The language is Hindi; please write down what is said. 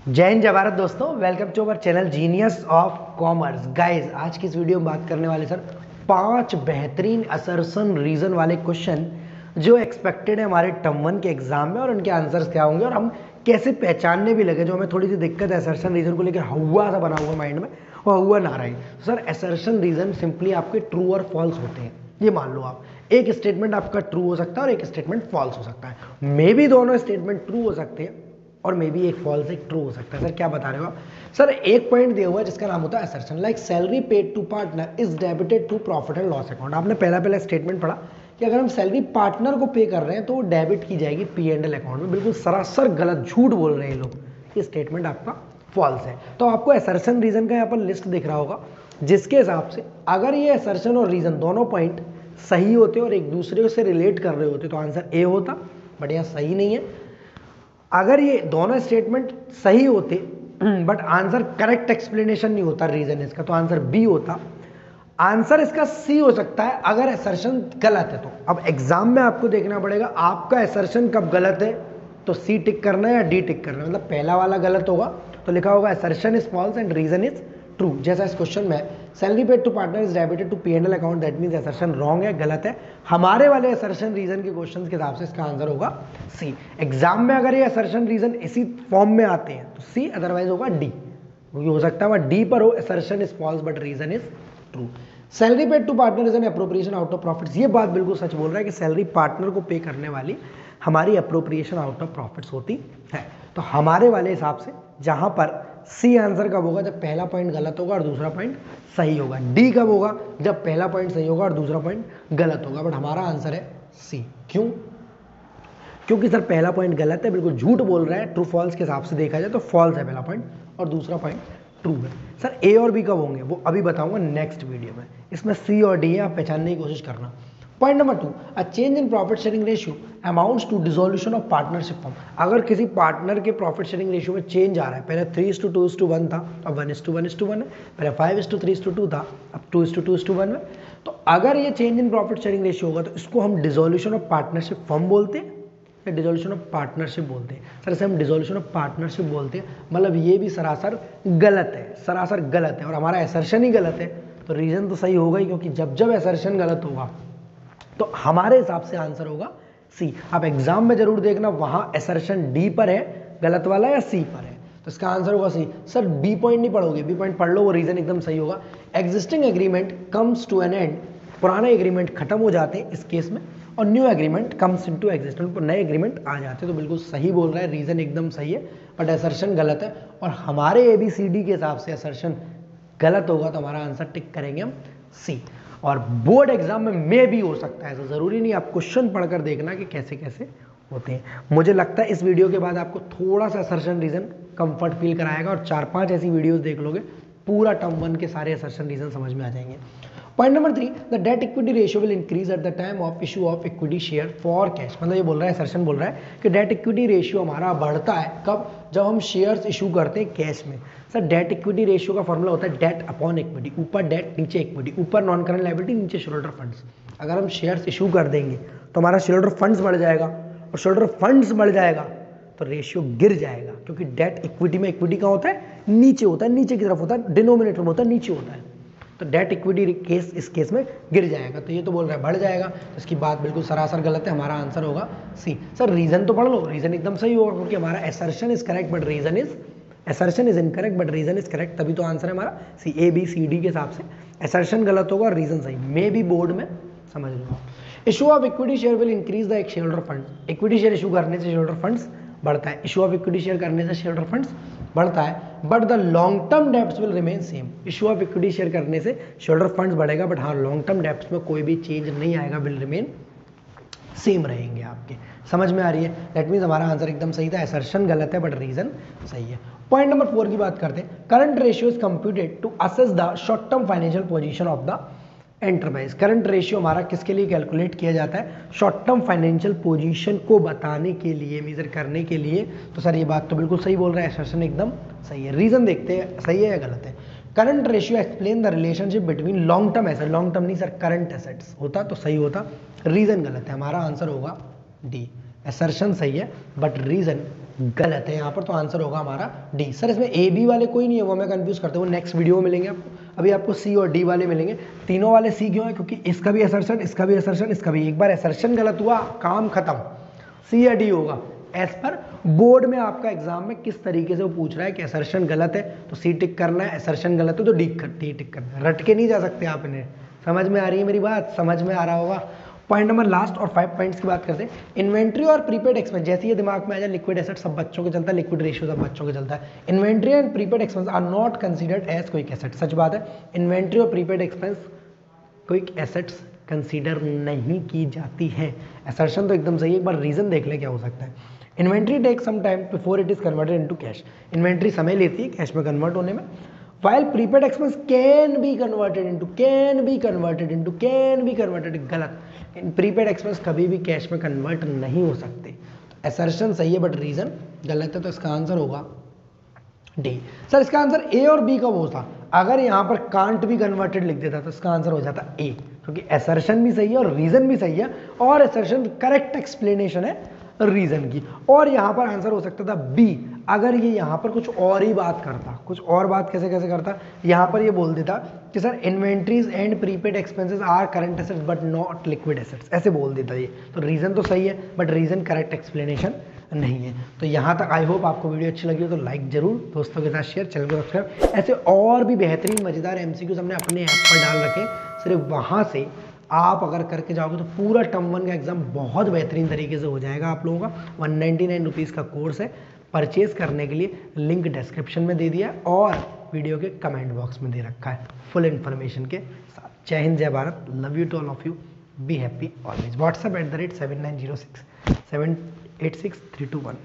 जय हिंद जय भारत दोस्तों, welcome to our channel genius of commerce. Guys, आज की इस वीडियो में बात करने वाले सर 5 बेहतरीन असर्शन रीजन वाले क्वेश्चन जो एक्सपेक्टेड है हमारे टर्म 1 के एग्जाम में, और उनके आंसर्स क्या होंगे और हम कैसे पहचानने भी लगे। जो हमें थोड़ी सी दिक्कत है असर्शन रीजन को लेकर, हुआ सा बना हुआ माइंड में और हुआ ना रहे। सर असर्शन रीजन सिंपली आपके ट्रू और फॉल्स होते हैं। ये मान लो आप एक स्टेटमेंट आपका ट्रू हो सकता है और एक स्टेटमेंट फॉल्स हो सकता है। मे बी दोनों स्टेटमेंट ट्रू हो सकते हैं और मे बी एक फॉल्स एक ट्रू हो सकता है। सर क्या बता रहे हो आप? सर एक पॉइंट दिया हुआ है जिसका नाम होता है assertion, like salary paid to partner is debited to profit and loss account. आपने पहला स्टेटमेंट पढ़ा कि अगर हम सैलरी पार्टनर को पे कर रहे हैं तो वो डेबिट की जाएगी P&L अकाउंट में। बिल्कुल सरासर गलत, झूठ बोल रहे हैं ये लोग। ये स्टेटमेंट आपका फॉल्स है। तो आपको असर्शन रीजन का यहाँ पर लिस्ट दिख रहा होगा, जिसके हिसाब से अगर ये असर्शन और रीजन दोनों पॉइंट सही होते और एक दूसरे से रिलेट कर रहे होते तो आंसर ए होता, बट यहाँ सही नहीं है। अगर ये दोनों स्टेटमेंट सही होते बट आंसर करेक्ट एक्सप्लेनेशन नहीं होता रीजन इसका, तो आंसर बी होता। आंसर इसका सी हो सकता है अगर असर्शन गलत है तो। अब एग्जाम में आपको देखना पड़ेगा आपका असर्शन कब गलत है, तो सी टिक करना है या डी टिक करना है। मतलब पहला वाला गलत होगा तो लिखा होगा assertion is false and reason is true. जैसा इस क्वेश्चन में salary paid to partner is debited to P&L account, that means assertion wrong है, गलत है। हमारे वाले असर्शन रीजन के क्वेश्चंस के हिसाब से इसका आंसर होगा सी। एग्जाम में अगर ये असर्शन रीजन इसी फॉर्म में आते हैं तो सी, अदरवाइज होगा डी। हो सकता है वह डी पर हो assertion is false but reason is true. Salary paid to partner is an appropriation out of profits. ये बात बिल्कुल सच बोल रहा है कि सैलरी पार्टनर को पे करने वाली हमारी अप्रोप्रिएशन आउट ऑफ प्रॉफिट्स होती है। तो हमारे वाले हिसाब से जहां पर सी आंसर कब होगा, जब पहला पॉइंट गलत होगा और दूसरा पॉइंट सही होगा। डी कब होगा, जब पहला पॉइंट सही होगा और दूसरा पॉइंट गलत होगा। बट हमारा आंसर है सी। क्यों? क्योंकि सर पहला पॉइंट गलत है, बिल्कुल झूठ बोल रहा है। ट्रू फॉल्स के हिसाब से देखा जाए तो फॉल्स है पहला पॉइंट और दूसरा पॉइंट ट्रू है। सर ए और बी कब होंगे वो अभी बताऊंगा नेक्स्ट वीडियो में। इसमें सी और डी है, आप पहचानने की कोशिश करना। Point number 2, a change in profit sharing ratio amounts to dissolution of partnership form. अगर किसी पार्टनर के प्रॉफिट शेयरिंग रेशियो में चेंज आ रहा है, पहले 3:2:1 था, अब 1:1:1 है। पहले 5:3:2 था, अब 2:2:1 है। तो अगर ये change in profit sharing ratio होगा तो इसको हम डिसोल्यूशन ऑफ पार्टनरशिप फॉर्म बोलते हैं या डिसोल्यूशन ऑफ पार्टनरशिप बोलते हैं? सर इसे हम डिसोल्यूशन ऑफ पार्टनरशिप बोलते हैं। मतलब ये भी सरासर गलत है, सरासर गलत है, और हमारा असर्शन ही गलत है। तो रीजन तो सही होगा ही, क्योंकि जब जब असर्शन गलत होगा तो हमारे हिसाब से आंसर होगा सी। आप एग्जाम में जरूर देखना वहां असर्शन डी पर है गलत वाला या सी पर है, तो इसका आंसर होगा सी। सर बी पॉइंट नहीं पढ़ोगे, बी पॉइंट पढ़ लो, वो रीजन एकदम सही होगा। Existing agreement comes to an end, पुराने एग्रीमेंट खत्म हो जाते हैं इस केस में, और new agreement comes into existence, नए एग्रीमेंट आ जाते हैं। तो बिल्कुल सही बोल रहा है, रीजन एकदम सही है, बट असर्शन गलत है। और हमारे ABCD के हिसाब से असर्शन गलत होगा तो हमारा आंसर टिक करेंगे हम सी। और बोर्ड एग्जाम में भी हो सकता है, ऐसा जरूरी नहीं। आप क्वेश्चन पढ़कर देखना कि कैसे कैसे होते हैं। मुझे लगता है इस वीडियो के बाद आपको थोड़ा सा असर्शन रीजन कंफर्ट फील कराएगा, और 4-5 ऐसी वीडियोस देख लोगे, पूरा टर्म 1 के सारे असर्शन रीजन समझ में आ जाएंगे। Point number 3, the debt equity ratio will increase at the time of issue of equity share for cash. मतलब ये बोल रहा है, असर्शन बोल रहा है कि डेट इक्विटी रेशियो हमारा बढ़ता है कब, जब हम शेयर्स इशू करते हैं कैश में। सर डेट इक्विटी रेशियो का फॉर्मूला होता है डेट अपॉन इक्विटी, ऊपर डेट नीचे इक्विटी, ऊपर नॉन करंट लायबिलिटी नीचे शेयर होल्डर फंड्स। अगर हम शेयर्स इशू कर देंगे तो हमारा शेयर होल्डर फंड्स बढ़ जाएगा, और शेयर होल्डर फंड्स बढ़ जाएगा तो रेशियो गिर जाएगा, क्योंकि डेट इक्विटी में इक्विटी का होता है नीचे होता है, नीचे की तरफ होता है, डिनोमिनेटर में होता है, नीचे होता है। तो डेट इक्विटी केस इस केस में गिर जाएगा, तो ये तो बोल रहा है बढ़ जाएगा, तो इसकी बात बिल्कुल सरासर गलत है। हमारा आंसर होगा सी। सर रीजन तो पढ़ लो, रीजन एकदम सही होगा, क्योंकि हमारा assertion is correct but reason is, assertion is incorrect but reason is correct, तभी तो आंसर है हमारा सी। ABCD के हिसाब से असर्शन गलत होगा और रीजन सही। मे भी बोर्ड में समझ लो। Issue of equity share will increase the share holder fund. Equity share issue करने से शेयर होल्डर फंड्स बढ़ता है, इशू ऑफ इक्विटी शेयर करने से शेयर होल्डर फंड्स बढ़ता है, but the long term debts will remain same. Issue of equity share करने से शेयर होल्डर फंड्स बढ़ेगा, बट हाँ लॉन्ग टर्म डेब्ट्स में कोई भी चेंज नहीं आएगा, विल रिमेन सेम रहेंगे आपके। समझ में आ रही है? दैट मीन्स हमारा आंसर एकदम सही था, असर्शन गलत है बट रीजन सही है। पॉइंट नंबर 4 की बात करते हैं। Current ratio is computed to assess the short term financial position of the enterprise. Current ratio हमारा किसके लिए कैलकुलेट किया जाता है? शॉर्ट टर्म फाइनेंशियल पोजीशन को बताने के लिए, मेजर करने के लिए। तो सर ये बात तो बिल्कुल सही बोल रहा है, असर्शन एकदम सही है। रीजन देखते हैं सही है या गलत है। Current ratio explain the relationship between long term asset, long term नहीं सर करंट एसेट्स होता तो सही होता, रीजन गलत है। हमारा आंसर होगा डी। असर्शन सही है बट रीजन गलत है यहाँ पर, तो आंसर होगा हमारा डी। सर इसमें ए बी वाले कोई नहीं है, वो मैं कंफ्यूज करते हैं, वो नेक्स्ट वीडियो में मिलेंगे आपको। अभी आपको सी और डी वाले मिलेंगे। तीनों वाले सी क्यों है? क्योंकि इसका भी असर्शन, इसका भी असर्शन, इसका भी, एक बार असर्शन गलत हुआ काम खत्म, सी या डी होगा। एज पर बोर्ड में आपका एग्जाम में किस तरीके से वो पूछ रहा है कि असर्शन गलत है तो सी टिक करना है, असर्शन गलत है तो डी टिक करना है। रट के नहीं जा सकते आप इन्हें। समझ में आ रही है मेरी बात? समझ में आ रहा होगा। पॉइंट नंबर लास्ट और 5 पॉइंट्स की बात करते हैं। इन्वेंट्री और प्रीपेड एक्सपेंस, जैसे ये दिमाग में आ जाए लिक्विड एसेट सब बच्चों के चलता है, लिक्विड रेशियो सब बच्चों के चलता है। Inventory and prepaid expense are not considered as quick asset. सच बात है, इन्वेंट्री और prepaid expense quick assets consider नहीं की जाती है। असर्शन तो एकदम सही है, एक बार रीजन देख ले क्या हो सकता है। Inventory take some time before it is converted into cash. Inventory समय लेती है कैश में कन्वर्ट होने में। While prepaid expense can be converted into, गलत। प्रीपेड एक्सपेंस कभी भी कैश में कन्वर्ट नहीं हो सकते। असर्शन सही है बट रीजन गलत है, तो इसका आंसर होगा डी। सर इसका आंसर ए और बी कब होता? अगर यहाँ पर कांट भी कन्वर्टेड लिख देता तो इसका आंसर हो जाता ए, क्योंकि असर्शन भी सही है और रीजन भी सही है, और असर्शन करेक्ट एक्सप्लेनेशन है रीजन की। और यहाँ पर आंसर हो सकता था बी, अगर ये यहाँ पर कुछ और ही बात करता। कुछ और बात कैसे करता? यहाँ पर ये बोल देता कि sir inventories and prepaid expenses are current assets but not liquid assets, ऐसे बोल देता ये। तो रीजन तो सही है बट रीजन करेक्ट एक्सप्लेनेशन नहीं है। तो यहाँ तक आई होप आपको वीडियो अच्छी लगी हो तो लाइक जरूर, दोस्तों के साथ शेयर, चैनल को सब्सक्राइब। ऐसे और भी बेहतरीन मजेदार एमसीक्यूज हमने अपने ऐप पर डाल रखे, सिर्फ वहाँ से आप अगर करके जाओगे तो पूरा टर्म 1 का एग्जाम बहुत बेहतरीन तरीके से हो जाएगा आप लोगों का। 199 रुपीज़ का कोर्स है। परचेज करने के लिए लिंक डिस्क्रिप्शन में दे दिया है और वीडियो के कमेंट बॉक्स में दे रखा है फुल इन्फॉर्मेशन के साथ। जय हिंद, जय Bharat, love you to all of you, be happy always. WhatsApp @7906 786 321।